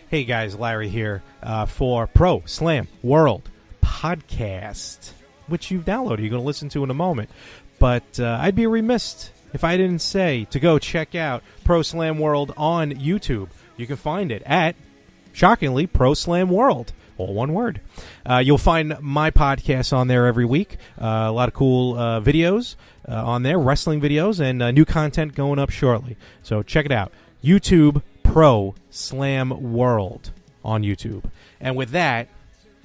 Hey guys, Larry here for Pro Slam World Podcast, which you've downloaded. You're going to listen to in a moment. But I'd be remiss if I didn't say to go check out Pro Slam World on YouTube. You can find it at, shockingly, Pro Slam World. All one word. You'll find my podcast on there every week. A lot of cool videos on there, wrestling videos, and new content going up shortly. So check it out. YouTube Pro Slam World on YouTube. And with that,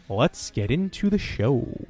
let's get into the show.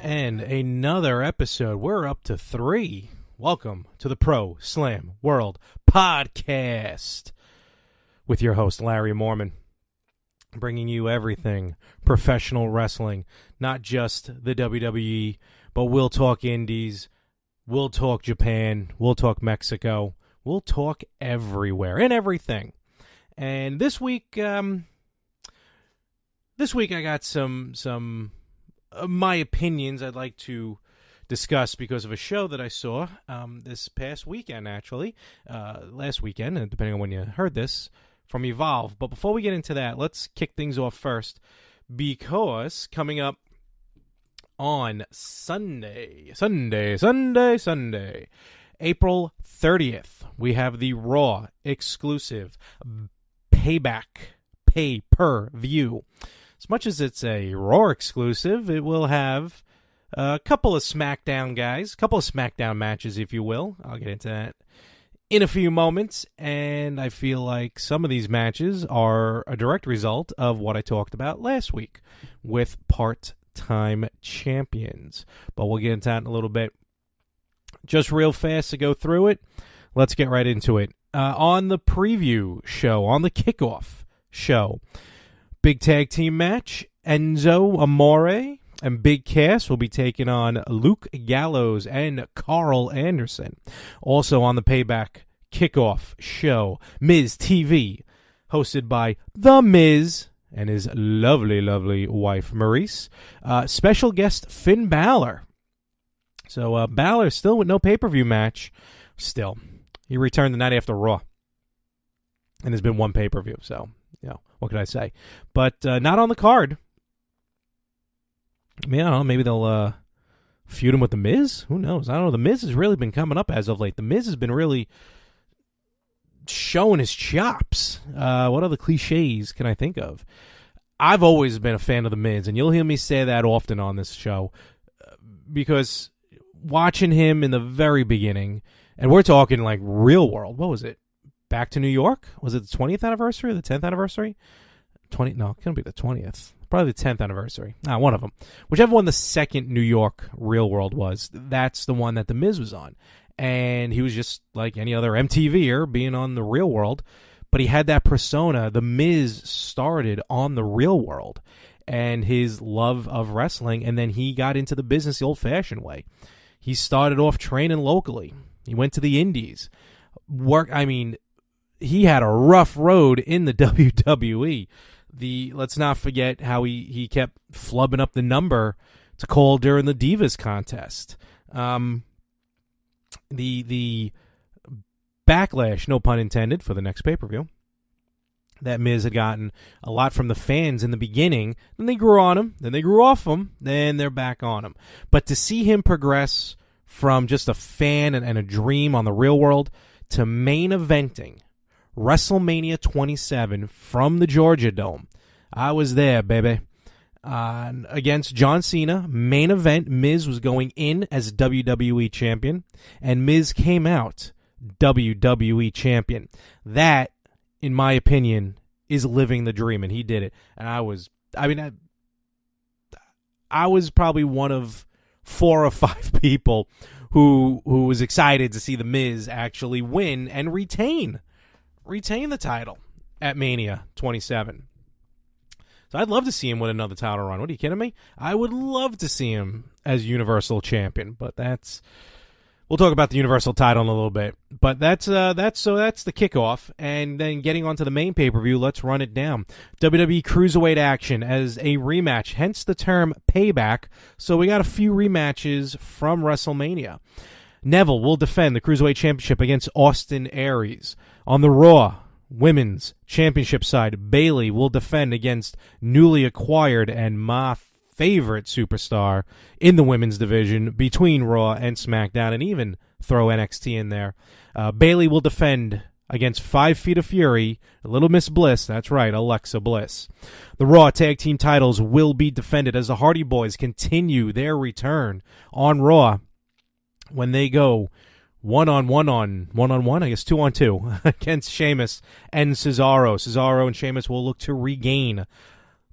And another episode. We're up to 3. Welcome to the Pro Slam World Podcast with your host, Larry Mohrmann, bringing you everything professional wrestling, not just the WWE, but we'll talk indies, we'll talk Japan, we'll talk Mexico, we'll talk everywhere and everything. And this week I got some my opinions I'd like to discuss because of a show that I saw this past weekend, actually, last weekend, and depending on when you heard this, from Evolve. But before we get into that, let's kick things off first, because coming up on Sunday, April 30th, we have the Raw exclusive Payback pay-per-view. As much as it's a Raw exclusive, it will have a couple of SmackDown guys, a couple of SmackDown matches, if you will. I'll get into that in a few moments. And I feel like some of these matches are a direct result of what I talked about last week with part-time champions. But we'll get into that in a little bit. Just real fast to go through it, let's get right into it. On the preview show, on the kickoff show, big tag team match, Enzo Amore and Big Cass will be taking on Luke Gallows and Carl Anderson. Also on the Payback kickoff show, Miz TV, hosted by The Miz and his lovely, lovely wife, Maurice. Special guest, Finn Balor. So Balor still with no pay-per-view match. Still, he returned the night after Raw. And there's been one pay-per-view, so, you know, what could I say? But not on the card. I mean, I don't know, maybe they'll feud him with The Miz? Who knows? I don't know. The Miz has really been coming up as of late. The Miz has been really showing his chops. What other cliches can I think of? I've always been a fan of The Miz, and you'll hear me say that often on this show, because watching him in the very beginning, and we're talking like real world, what was it? Back to New York? Was it the 20th anniversary or the 10th anniversary? No, it couldn't be the 20th. Probably the 10th anniversary. One of them. Whichever one the second New York Real World was, that's the one that The Miz was on. And he was just like any other MTVer being on the Real World, but he had that persona. The Miz started on the Real World and his love of wrestling, and then he got into the business the old-fashioned way. He started off training locally. He went to the Indies. He had a rough road in the WWE. Let's not forget how he kept flubbing up the number to call during the Divas contest. The backlash, no pun intended, for the next pay-per-view that Miz had gotten a lot from the fans in the beginning. Then they grew on him, then they grew off him, then they're back on him. But to see him progress from just a fan and a dream on the Real World to main eventing WrestleMania 27 from the Georgia Dome. I was there, baby. Against John Cena, main event, Miz was going in as WWE champion, and Miz came out WWE champion. That, in my opinion, is living the dream, and he did it. And I was probably one of 4 or 5 people who was excited to see the Miz actually win and retain the title at Mania 27. So I'd love to see him win another title run. What are you kidding me? I would love to see him as Universal Champion, but we'll talk about the Universal title in a little bit. But that's the kickoff, and then getting onto the main pay-per-view, let's run it down. WWE Cruiserweight action as a rematch, hence the term Payback. So we got a few rematches from WrestleMania. Neville will defend the Cruiserweight Championship against Austin Aries. On the Raw Women's Championship side, Bayley will defend against newly acquired and my favorite superstar in the women's division between Raw and SmackDown, and even throw NXT in there. Bayley will defend against 5 Feet of Fury, Little Miss Bliss, that's right, Alexa Bliss. The Raw Tag Team titles will be defended as the Hardy Boys continue their return on Raw when they go one-on-one, I guess 2-on-2, against Sheamus and Cesaro. Cesaro and Sheamus will look to regain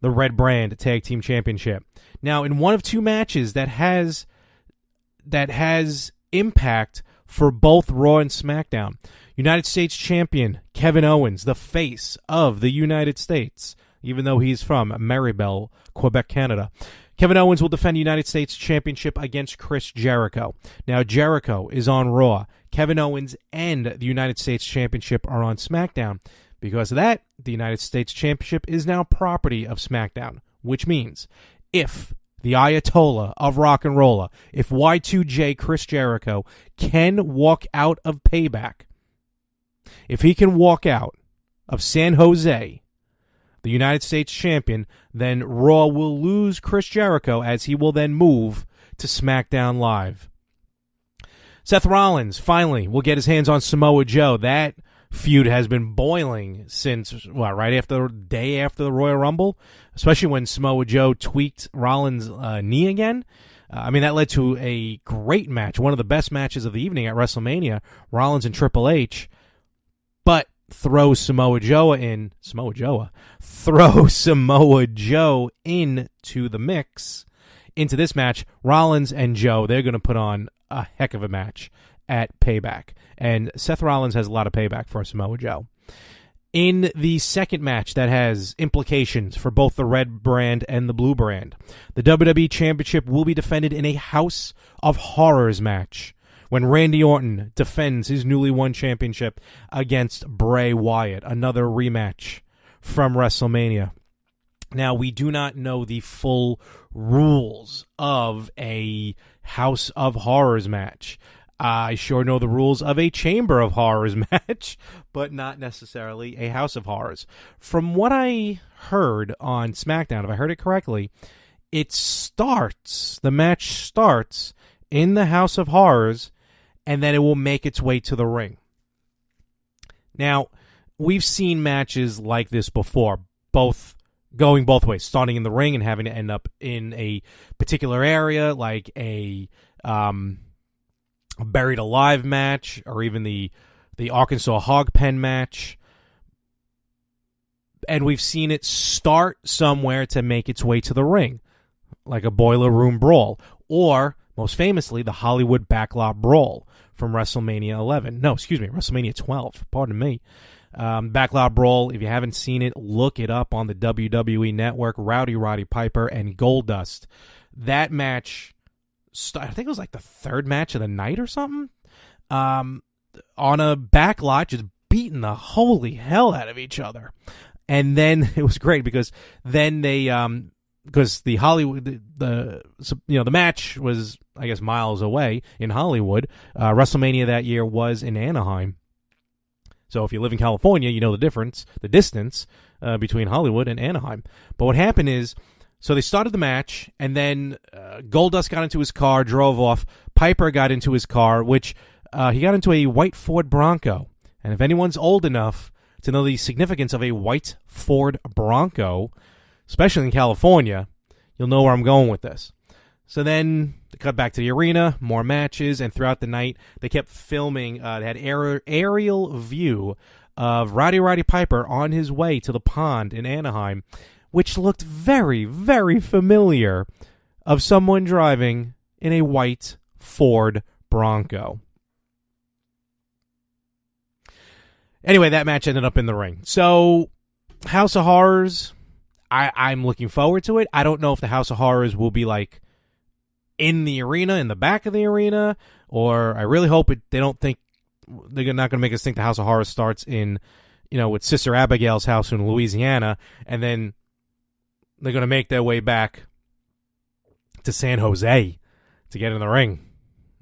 the Red Brand Tag Team Championship. Now, in one of two matches that has impact for both Raw and SmackDown, United States Champion Kevin Owens, the face of the United States, even though he's from Maribel, Quebec, Canada, Kevin Owens will defend the United States Championship against Chris Jericho. Now, Jericho is on Raw. Kevin Owens and the United States Championship are on SmackDown. Because of that, the United States Championship is now property of SmackDown, which means if the Ayatollah of Rock and Rolla, if Y2J Chris Jericho can walk out of Payback, if he can walk out of San Jose, the United States Champion, then Raw will lose Chris Jericho as he will then move to SmackDown Live. Seth Rollins finally will get his hands on Samoa Joe. That feud has been boiling since, right after the day after the Royal Rumble, especially when Samoa Joe tweaked Rollins' knee again. That led to a great match, one of the best matches of the evening at WrestleMania, Rollins and Triple H. But throw Samoa Joe into the mix into this match. Rollins and Joe, they're going to put on a heck of a match at Payback. And Seth Rollins has a lot of payback for Samoa Joe. In the second match that has implications for both the red brand and the blue brand, the WWE Championship will be defended in a House of Horrors match when Randy Orton defends his newly won championship against Bray Wyatt, another rematch from WrestleMania. Now, we do not know the full rules of a House of Horrors match. I sure know the rules of a Chamber of Horrors match, but not necessarily a House of Horrors. From what I heard on SmackDown, if I heard it correctly, the match starts in the House of Horrors, and then it will make its way to the ring. Now, we've seen matches like this before, going both ways, starting in the ring and having to end up in a particular area, like a Buried Alive match, or even the Arkansas Hog Pen match. And we've seen it start somewhere to make its way to the ring, like a Boiler Room Brawl, or, most famously, the Hollywood Backlot Brawl from WrestleMania 12, pardon me. Backlot Brawl, if you haven't seen it, look it up on the WWE Network. Roddy Piper and Goldust. That match, I think it was like the third match of the night or something, on a backlot, just beating the holy hell out of each other. And then it was great because then they, because the Hollywood, the match was, I guess, miles away in Hollywood. WrestleMania that year was in Anaheim. So if you live in California, you know the distance between Hollywood and Anaheim. But what happened is, so they started the match, and then Goldust got into his car, drove off. Piper got into his car, which he got into a white Ford Bronco. And if anyone's old enough to know the significance of a white Ford Bronco, especially in California, you'll know where I'm going with this. So then they cut back to the arena, more matches, and throughout the night they kept filming. They had aerial view of Roddy Piper on his way to the pond in Anaheim, which looked very, very familiar of someone driving in a white Ford Bronco. Anyway, that match ended up in the ring. So, House of Horrors, I'm looking forward to it. I don't know if the House of Horrors will be like in the arena, in the back of the arena, or I really hope they don't think they're not going to make us think the House of Horrors starts in, with Sister Abigail's house in Louisiana, and then they're going to make their way back to San Jose to get in the ring.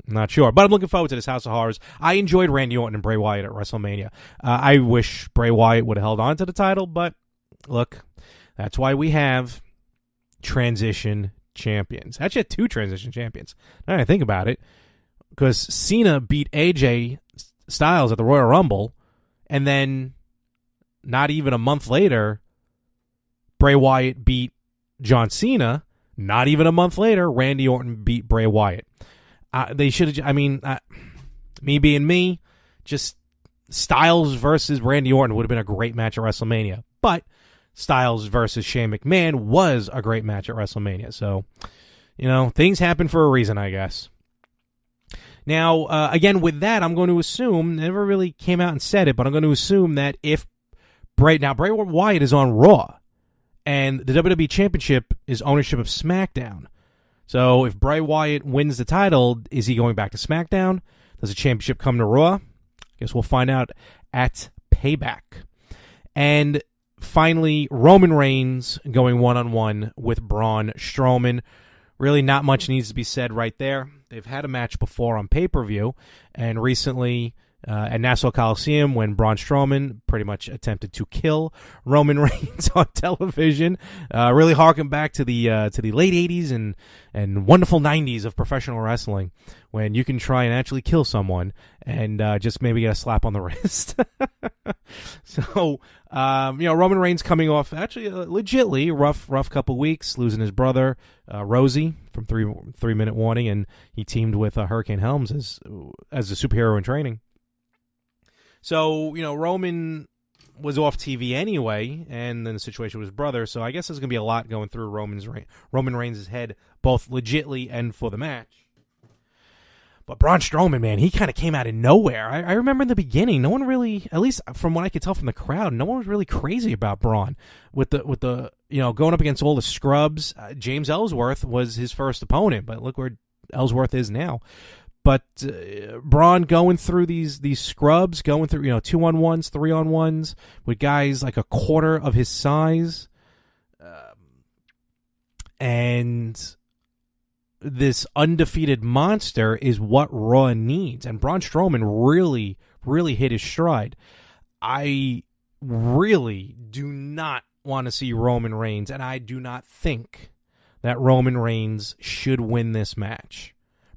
I'm not sure, but I'm looking forward to this House of Horrors. I enjoyed Randy Orton and Bray Wyatt at WrestleMania. I wish Bray Wyatt would have held on to the title, but look, that's why we have transition champions. Actually, had 2 transition champions. Now I think about it, because Cena beat AJ Styles at the Royal Rumble, and then not even a month later, Bray Wyatt beat John Cena. Not even a month later, Randy Orton beat Bray Wyatt. They should have, me being me, just Styles versus Randy Orton would have been a great match at WrestleMania. But Styles versus Shane McMahon was a great match at WrestleMania. So, things happen for a reason, I guess. Now, again, with that, I'm going to assume, never really came out and said it, but I'm going to assume that if Bray Wyatt is on Raw, and the WWE Championship is ownership of SmackDown. So if Bray Wyatt wins the title, is he going back to SmackDown? Does the championship come to Raw? I guess we'll find out at Payback. And finally, Roman Reigns going one-on-one with Braun Strowman. Really not much needs to be said right there. They've had a match before on pay-per-view, and recently at Nassau Coliseum when Braun Strowman pretty much attempted to kill Roman Reigns on television. Really harken back to the late 80s and wonderful 90s of professional wrestling, when you can try and actually kill someone and just maybe get a slap on the wrist. So, Roman Reigns coming off actually legitly rough couple weeks, losing his brother Rosie from 3 Minute Warning, and he teamed with Hurricane Helms as a superhero in training. So, Roman was off TV anyway, and then the situation with his brother, so I guess there's going to be a lot going through Roman Reigns' head, both legitly and for the match. But Braun Strowman, man, he kind of came out of nowhere. I remember in the beginning, no one really, at least from what I could tell from the crowd, no one was really crazy about Braun. With the going up against all the scrubs. James Ellsworth was his first opponent, but look where Ellsworth is now. But Braun going through these scrubs, going through 2-on-1s, 3-on-1s with guys like a quarter of his size, and this undefeated monster is what Raw needs. And Braun Strowman really, really hit his stride. I really do not want to see Roman Reigns, and I do not think that Roman Reigns should win this match.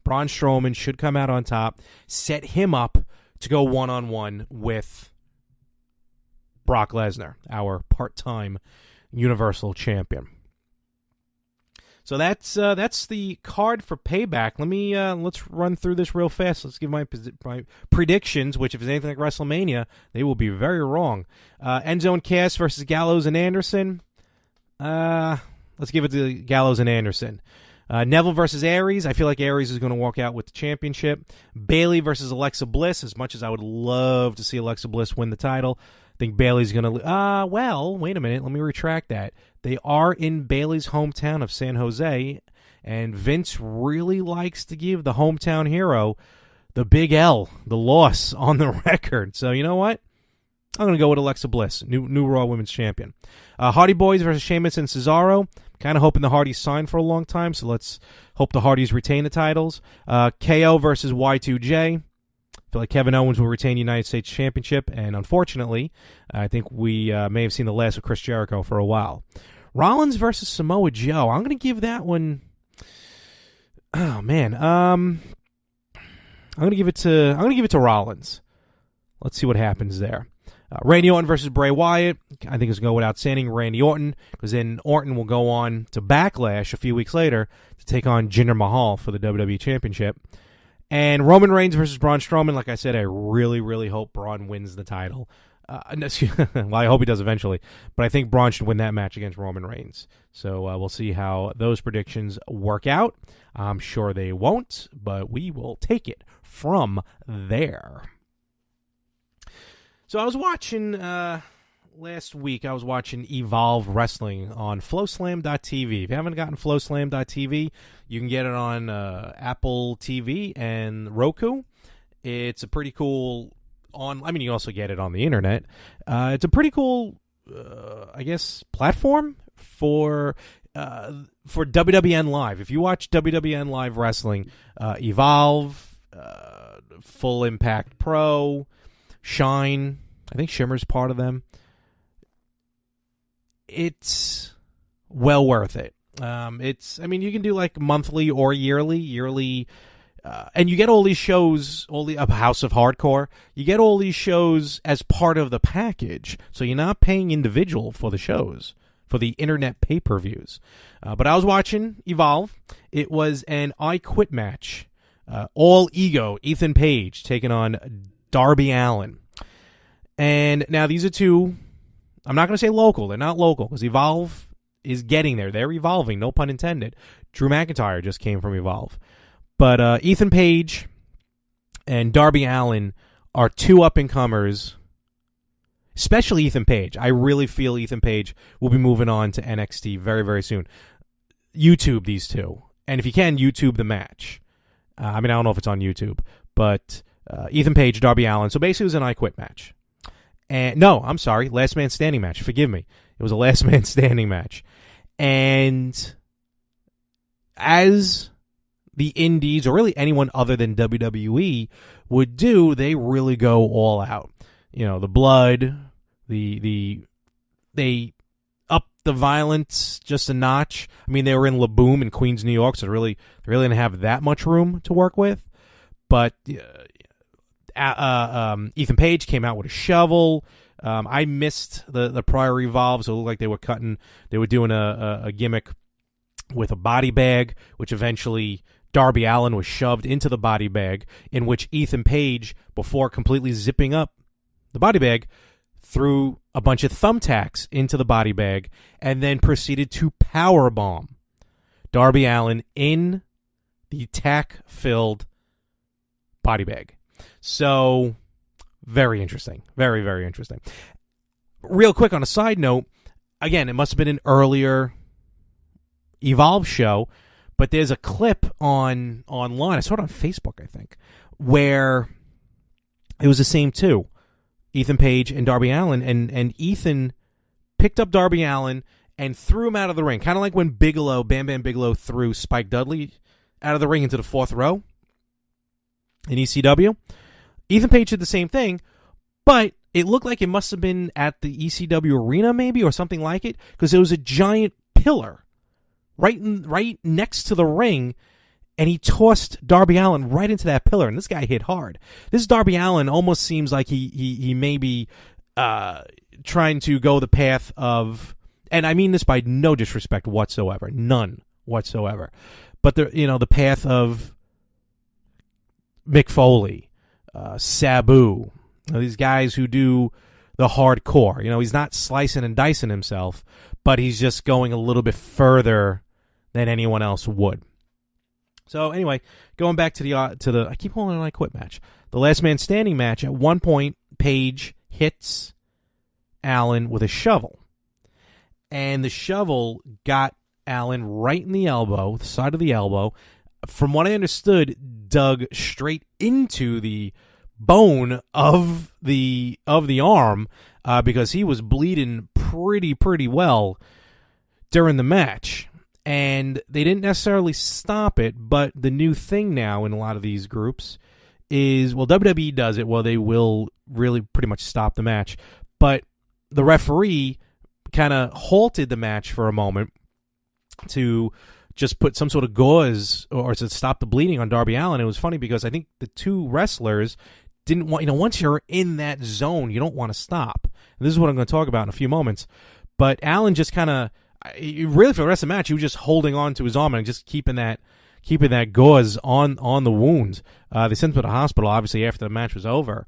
Braun Strowman should come out on top, set him up to go one-on-one with Brock Lesnar, our part-time Universal Champion. So that's the card for Payback. Let's run through this real fast. Let's give my predictions, which if it's anything like WrestleMania, they will be very wrong. Enzo Cass versus Gallows and Anderson. Let's give it to Gallows and Anderson. Neville versus Aries. I feel like Aries is going to walk out with the championship. Bayley versus Alexa Bliss. As much as I would love to see Alexa Bliss win the title, I think Bayley's going to... well, wait a minute. Let me retract that. They are in Bayley's hometown of San Jose, and Vince really likes to give the hometown hero the big L, the loss on the record. So you know what? I'm going to go with Alexa Bliss, new Raw Women's Champion. Hardy Boys versus Sheamus and Cesaro. Kind of hoping the Hardys sign for a long time, so let's hope the Hardys retain the titles. KO versus Y2J. I feel like Kevin Owens will retain the United States Championship, and unfortunately, I think we may have seen the last of Chris Jericho for a while. Rollins versus Samoa Joe. I'm going to give that one... Oh, man. I'm going to give it to Rollins. Let's see what happens there. Randy Orton versus Bray Wyatt. I think it's going to go without saying Randy Orton, because then Orton will go on to Backlash a few weeks later to take on Jinder Mahal for the WWE Championship. And Roman Reigns versus Braun Strowman. Like I said, I really, really hope Braun wins the title. Well, I hope he does eventually, but I think Braun should win that match against Roman Reigns. So we'll see how those predictions work out. I'm sure they won't, but we will take it from there. So I was watching last week I was watching Evolve Wrestling on flowslam.tv. If you haven't gotten flowslam.tv, you can get it on Apple TV and Roku. It's a pretty cool you can also get it on the internet. It's a pretty cool, platform for WWN Live. If you watch WWN Live Wrestling, Evolve, Full Impact Pro, Shine, I think Shimmer's part of them. It's well worth it. You can do like monthly or yearly, and you get all these shows, House of Hardcore. You get all these shows as part of the package, so you're not paying individual for the shows, for the internet pay-per-views. But I was watching Evolve. It was an I Quit match. All Ego, Ethan Page taking on Darby Allin. And now these are two, I'm not going to say local. They're not local because Evolve is getting there. They're evolving, no pun intended. Drew McIntyre just came from Evolve. But Ethan Page and Darby Allin are two up-and-comers, especially Ethan Page. I really feel Ethan Page will be moving on to NXT very, very soon. YouTube these two. And if you can, YouTube the match. I don't know if it's on YouTube. But Ethan Page, Darby Allin. So basically it was an I Quit match. And no, I'm sorry, last man standing match. Forgive me. It was a last man standing match. And as the indies, or really anyone other than WWE would do, they really go all out. The blood, they up the violence just a notch. They were in La Boom in Queens, New York, so they really didn't have that much room to work with. But Ethan Page came out with a shovel. I missed the prior Evolve, so it looked like they were doing a gimmick with a body bag, which eventually Darby Allin was shoved into the body bag, in which Ethan Page, before completely zipping up the body bag, threw a bunch of thumbtacks into the body bag and then proceeded to powerbomb Darby Allin in the tack-filled body bag. So, very interesting. Very, very interesting. Real quick, on a side note, again, it must have been an earlier Evolve show, but there's a clip online, I saw it on Facebook, I think, where it was the same two, Ethan Page and Darby Allin, and Ethan picked up Darby Allin and threw him out of the ring, kind of like when Bam Bam Bigelow threw Spike Dudley out of the ring into the fourth row in ECW. Ethan Page did the same thing, but it looked like it must have been at the ECW arena maybe, or something like it, because there was a giant pillar right next to the ring, and he tossed Darby Allin right into that pillar, and this guy hit hard. This Darby Allin almost seems like he may be trying to go the path of, and I mean this by no disrespect whatsoever, none whatsoever, but the path of Mick Foley, Sabu, these guys who do the hardcore. He's not slicing and dicing himself, but he's just going a little bit further than anyone else would. So anyway, going back to the I keep calling it an I Quit match. The last man standing match. At one point, Page hits Allin with a shovel, and the shovel got Allin right in the elbow, the side of the elbow. From what I understood, dug straight into the bone of the arm, because he was bleeding pretty well during the match. And they didn't necessarily stop it, but the new thing now in a lot of these groups is, well, WWE does it, well, they will really pretty much stop the match. But the referee kind of halted the match for a moment to just put some sort of gauze or to stop the bleeding on Darby Allin. It was funny because I think the two wrestlers didn't want, once you're in that zone, you don't want to stop. And this is what I'm going to talk about in a few moments. But Allin just kind of, really for the rest of the match, he was just holding on to his arm and just keeping that gauze on the wound. They sent him to the hospital, obviously, after the match was over.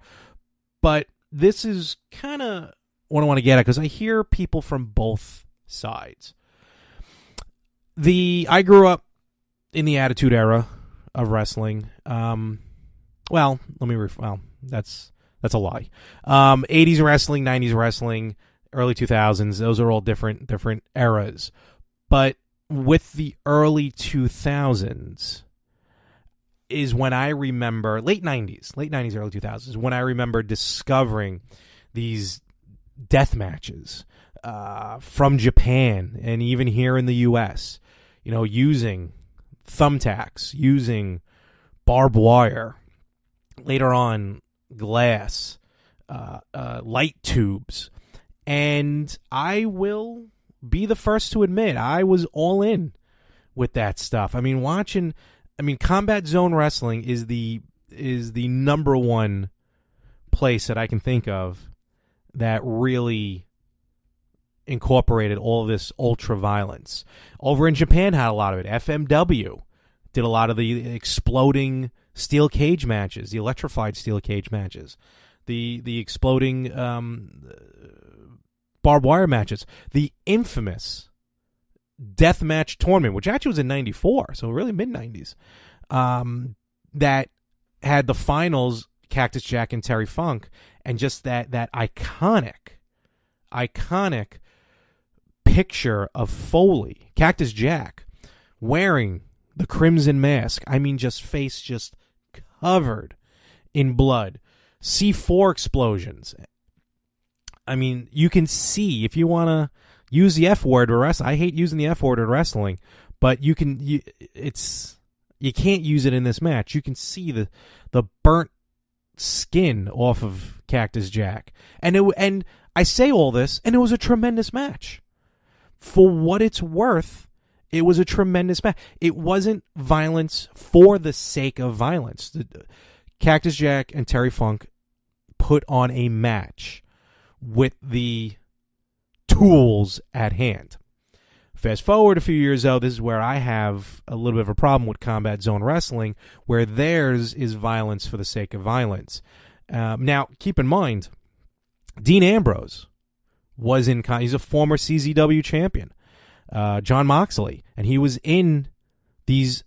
But this is kind of what I want to get at, because I hear people from both sides. I grew up in the Attitude Era of wrestling. That's a lie. 80s wrestling, 90s wrestling, early 2000s. Those are all different eras. But with the early 2000s is when I remember, late 90s, early 2000s, when I remember discovering these death matches from Japan and even here in the U.S., using thumbtacks, using barbed wire, later on glass, light tubes. And I will be the first to admit I was all in with that stuff. Combat Zone Wrestling is the number one place that I can think of that really incorporated all of this ultra violence. Over in Japan had a lot of it. FMW did a lot of the exploding steel cage matches, the electrified steel cage matches, the exploding barbed wire matches, the infamous death match tournament, which actually was in 94, so really mid-90s, that had the finals, Cactus Jack and Terry Funk, and just that iconic picture of Foley, Cactus Jack, wearing the crimson mask. Just face just covered in blood. C4 explosions. You can see, if you want to use the F word or wrestling. I hate using the F word in wrestling, but you can't use it in this match. You can see the burnt skin off of Cactus Jack. And I say all this, and it was a tremendous match. For what it's worth, it was a tremendous match. It wasn't violence for the sake of violence. Cactus Jack and Terry Funk put on a match with the tools at hand. Fast forward a few years, though, this is where I have a little bit of a problem with Combat Zone Wrestling, where theirs is violence for the sake of violence. Now, keep in mind, Dean Ambrose was he's a former CZW champion, John Moxley, and he was in these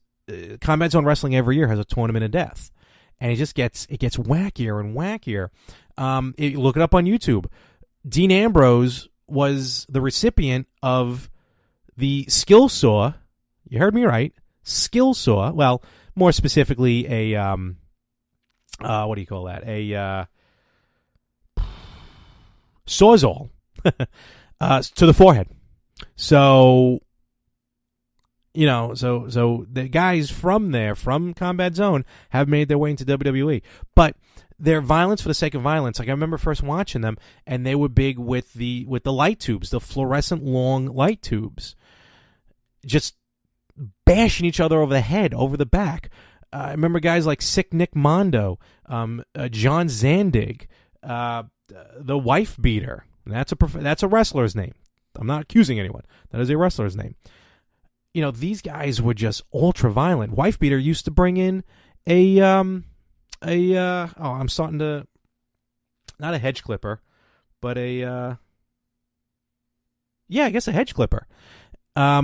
Combat Zone Wrestling every year has a tournament of death, and it gets wackier and wackier. Look it up on YouTube. Dean Ambrose was the recipient of the skill saw. You heard me right. Skill saw. Well, more specifically, a what do you call that? A sawzall to the forehead. So, so the guys from there, from Combat Zone, have made their way into WWE. But their violence for the sake of violence, like I remember first watching them, and they were big with the light tubes, the fluorescent long light tubes, just bashing each other over the head, over the back. I remember guys like Sick Nick Mondo, John Zandig, the Wife Beater. That's a wrestler's name. I'm not accusing anyone. That is a wrestler's name. These guys were just ultra violent. Wife Beater used to bring in I'm starting to, not a hedge clipper, but I guess a hedge clipper. A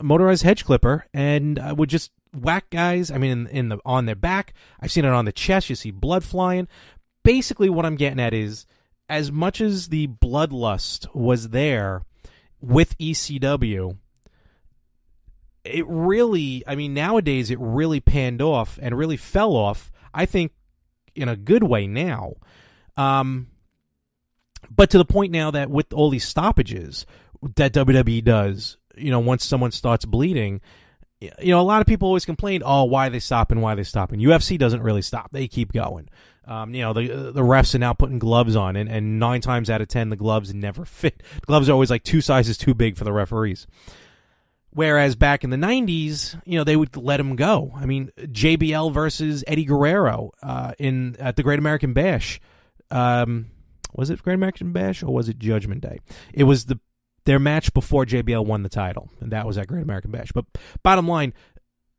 motorized hedge clipper, and I would just whack guys. On their back. I've seen it on the chest. You see blood flying. Basically, what I'm getting at is, as much as the bloodlust was there with ECW, it really, nowadays it really panned off and really fell off, I think, in a good way now. But to the point now that with all these stoppages that WWE does, once someone starts bleeding, a lot of people always complain, why they stopping. UFC doesn't really stop. They keep going. The refs are now putting gloves on, and 9 times out of 10, the gloves never fit. The gloves are always like 2 sizes too big for the referees. Whereas back in the 90s, they would let him go. JBL versus Eddie Guerrero at the Great American Bash. Was it Great American Bash or was it Judgment Day? It was their match before JBL won the title, and that was at Great American Bash. But bottom line,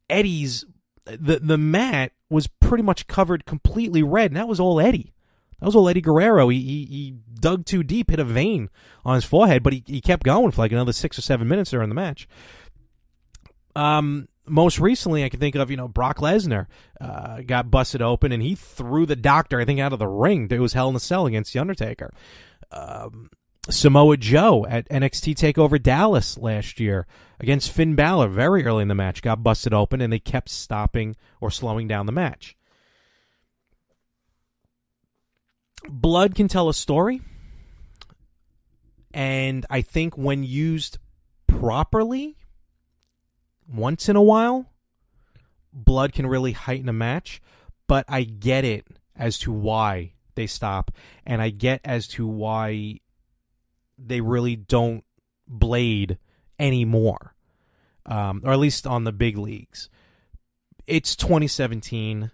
Eddie's the mat was pretty much covered completely red, and that was all Eddie. That was all Eddie Guerrero. He dug too deep, hit a vein on his forehead, but he kept going for like another 6 or 7 minutes during the match. most recently, I can think of, Brock Lesnar got busted open, and he threw the doctor, I think, out of the ring. It was Hell in a Cell against The Undertaker. Samoa Joe at NXT TakeOver Dallas last year against Finn Balor very early in the match got busted open, and they kept stopping or slowing down the match. Blood can tell a story, and I think when used properly, once in a while, blood can really heighten a match. But I get it as to why they stop, and I get as to why they really don't blade anymore, or at least on the big leagues. It's 2017.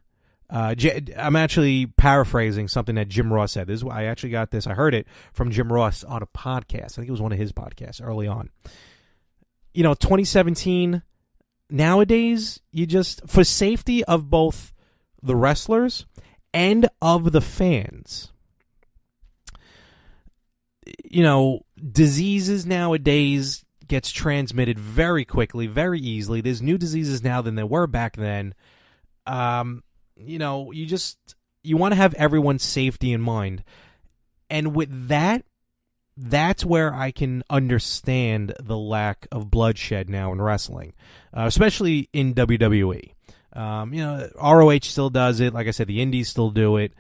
I'm actually paraphrasing something that Jim Ross said. I actually got this. I heard it from Jim Ross on a podcast. I think it was one of his podcasts early on. 2017, nowadays, you just, for safety of both the wrestlers and of the fans, diseases nowadays gets transmitted very quickly, very easily. There's new diseases now than there were back then. You want to have everyone's safety in mind. And with that, that's where I can understand the lack of bloodshed now in wrestling, especially in WWE. ROH still does it. Like I said, the indies still do it.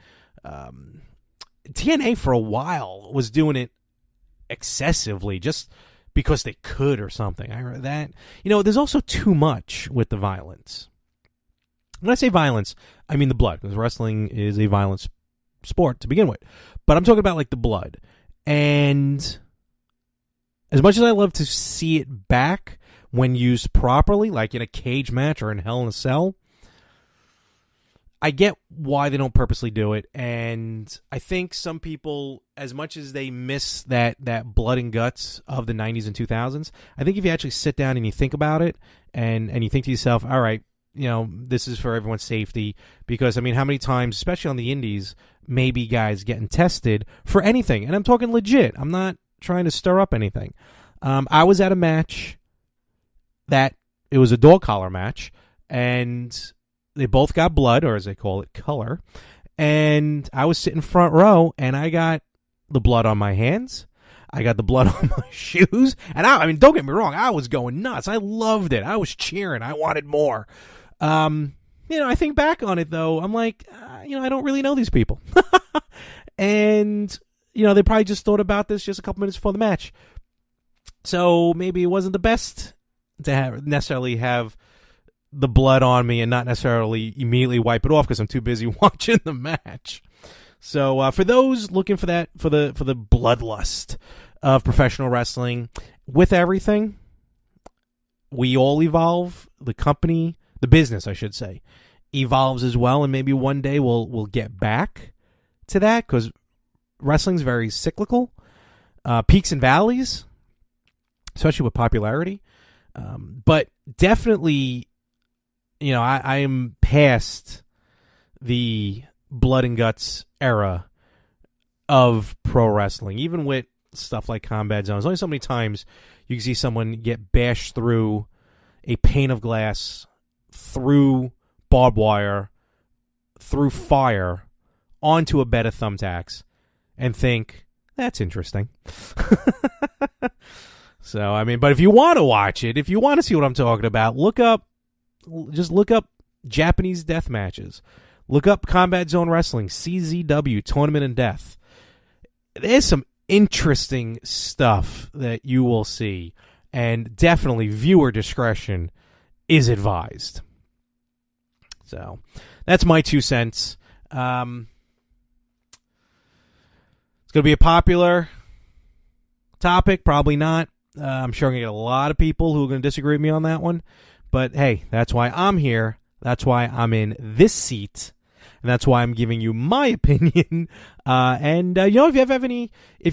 TNA for a while was doing it excessively just because they could or something. I heard that. There's also too much with the violence. When I say violence, I mean the blood, because wrestling is a violent sport to begin with. But I'm talking about like the blood. And as much as I love to see it back when used properly, like in a cage match or in Hell in a Cell, I get why they don't purposely do it. And I think some people, as much as they miss that blood and guts of the 90s and 2000s, I think if you actually sit down and you think about it and you think to yourself, all right, this is for everyone's safety. Because, how many times, especially on the indies, maybe guys getting tested for anything. And I'm talking legit. I'm not trying to stir up anything. I was at a match that it was a dog collar match, and they both got blood, or as they call it, color. And I was sitting front row, and I got the blood on my hands. I got the blood on my shoes. And don't get me wrong, I was going nuts. I loved it. I was cheering. I wanted more. I think back on it, though, I'm like, I don't really know these people. And, they probably just thought about this just a couple minutes before the match. So maybe it wasn't the best to necessarily have the blood on me and not necessarily immediately wipe it off because I'm too busy watching the match. So for those looking for that, for the bloodlust of professional wrestling, with everything, we all evolve. The company, the business, I should say, evolves as well, and maybe one day we'll get back to that, because wrestling's very cyclical, peaks and valleys, especially with popularity. But definitely, I am past the blood and guts era of pro wrestling. Even with stuff like Combat Zones, only so many times you can see someone get bashed through a pane of glass, through barbed wire, through fire, onto a bed of thumbtacks, and think, that's interesting. So, but if you want to watch it, if you want to see what I'm talking about, look up Japanese death matches. Look up Combat Zone Wrestling, CZW, Tournament and Death. There's some interesting stuff that you will see, and definitely viewer discretion is advised. So, that's my 2 cents. It's going to be a popular topic, probably not. I'm sure I'm going to get a lot of people who are going to disagree with me on that one. But hey, that's why I'm here. That's why I'm in this seat. And that's why I'm giving you my opinion. If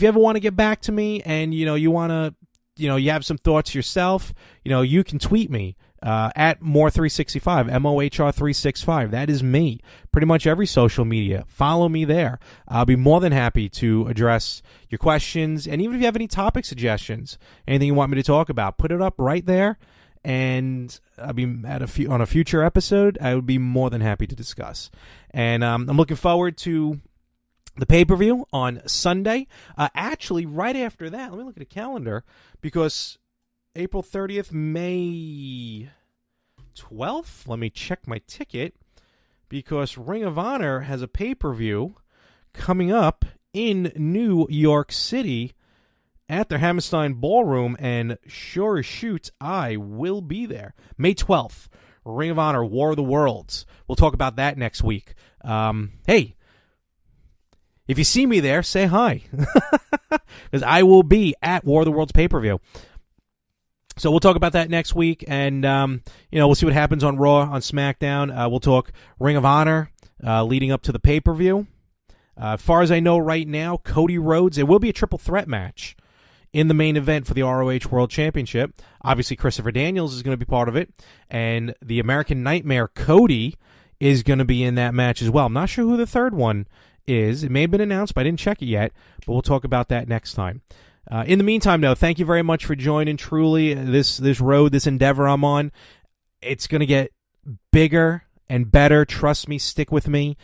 you ever want to get back to me and, you want to, you have some thoughts yourself, you can tweet me at Mohr365, MOHR365. That is me. Pretty much every social media. Follow me there. I'll be more than happy to address your questions. And even if you have any topic suggestions, anything you want me to talk about, put it up right there. and I'll be on a future episode. I would be more than happy to discuss. And I'm looking forward to the pay-per-view on Sunday. Actually, right after that, let me look at the calendar, because April 30th, May 12th, let me check my ticket, because Ring of Honor has a pay-per-view coming up in New York City at their Hammerstein Ballroom, and sure as shoots, I will be there. May 12th, Ring of Honor, War of the Worlds. We'll talk about that next week. Hey, if you see me there, say hi, because I will be at War of the Worlds pay-per-view. So we'll talk about that next week, and we'll see what happens on Raw, on SmackDown. We'll talk Ring of Honor leading up to the pay-per-view. As far as I know right now, Cody Rhodes, it will be a triple threat match in the main event for the ROH World Championship. Obviously, Christopher Daniels is going to be part of it, and the American Nightmare, Cody, is going to be in that match as well. I'm not sure who the third one is. It may have been announced, but I didn't check it yet, but we'll talk about that next time. In the meantime, though, thank you very much for joining. Truly, this road, this endeavor I'm on, it's going to get bigger and better. Trust me, stick with me.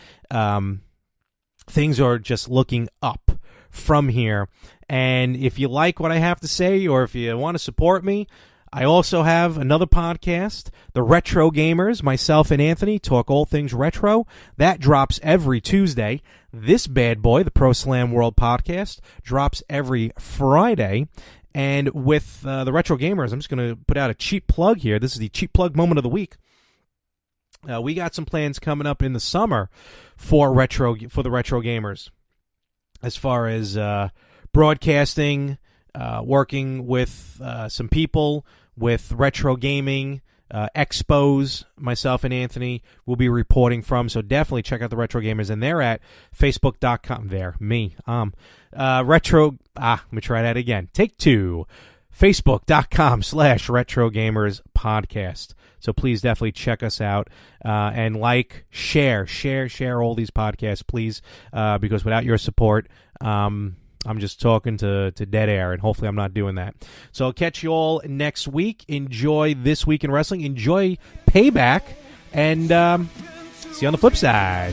Things are just looking up from here. And if you like what I have to say, or if you want to support me, I also have another podcast, The Retro Gamers. Myself and Anthony talk all things retro. That drops every Tuesday. This bad boy, the Pro Slam World Podcast, drops every Friday. And with The Retro Gamers, I'm just going to put out a cheap plug here. This is the cheap plug moment of the week. We got some plans coming up in the summer for the Retro Gamers, as far as broadcasting, working with some people with retro gaming, expos, myself and Anthony will be reporting from. So definitely check out the Retro Gamers, and they're at facebook.com. Let me try that again. Take two. Facebook.com/Retro Gamers Podcast. So please definitely check us out and share all these podcasts, please, because without your support, I'm just talking to dead air, and hopefully I'm not doing that. So I'll catch you all next week. Enjoy This Week in Wrestling. Enjoy Payback, and see you on the flip side.